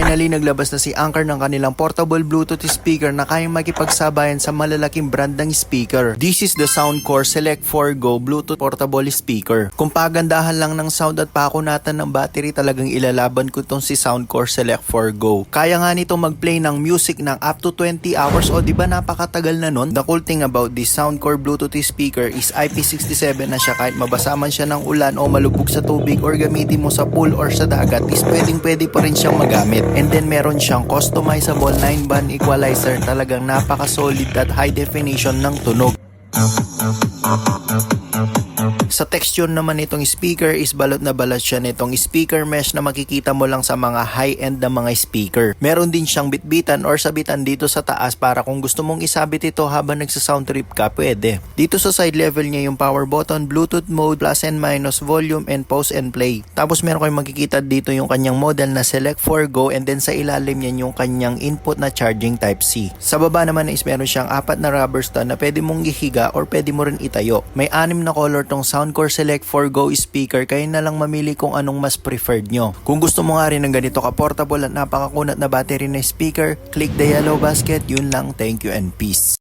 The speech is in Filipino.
Finally, naglabas na si Anker ng kanilang portable Bluetooth speaker na kayang makipagsabayan sa malalaking brand ng speaker. This is the Soundcore Select 4 Go Bluetooth Portable Speaker. Kung pagandahan lang ng sound at pakunatan ng battery, talagang ilalaban ko itong si Soundcore Select 4 Go. Kaya nga nito mag-play ng music ng up to 20 hours o diba napakatagal na nun? The cool thing about this Soundcore Bluetooth speaker is IP67 na siya, kahit mabasa man siya ng ulan o malubog sa tubig or gamitin mo sa pool or sa dagat is pwede pa rin siyang magamit. And then meron siyang customizable 9-band equalizer, talagang napaka-solid at high definition ng tunog. Sa texture naman nitong speaker is balot na balot siya nitong speaker mesh na makikita mo lang sa mga high-end na mga speaker. Meron din siyang bitbitan or sabitan dito sa taas para kung gusto mong isabit ito habang nagsa-sound trip ka, pwede. Dito sa side level niya yung power button, Bluetooth mode, plus and minus, volume, and pause and play. Tapos meron kayong makikita dito yung kanyang model na Select 4 Go, and then sa ilalim niyan yung kanyang input na charging Type-C. Sa baba naman is meron siyang 4 na rubber stand na pwede mong ihiga or pwede mo rin itayo. May 6 na color tong Soundcore Select 4 Go speaker, kayo na lang mamili kung anong mas preferred nyo. Kung gusto mo nga rin ng ganito ka-portable at napakakunat na battery na speaker, click the yellow basket. Yun lang, thank you and peace.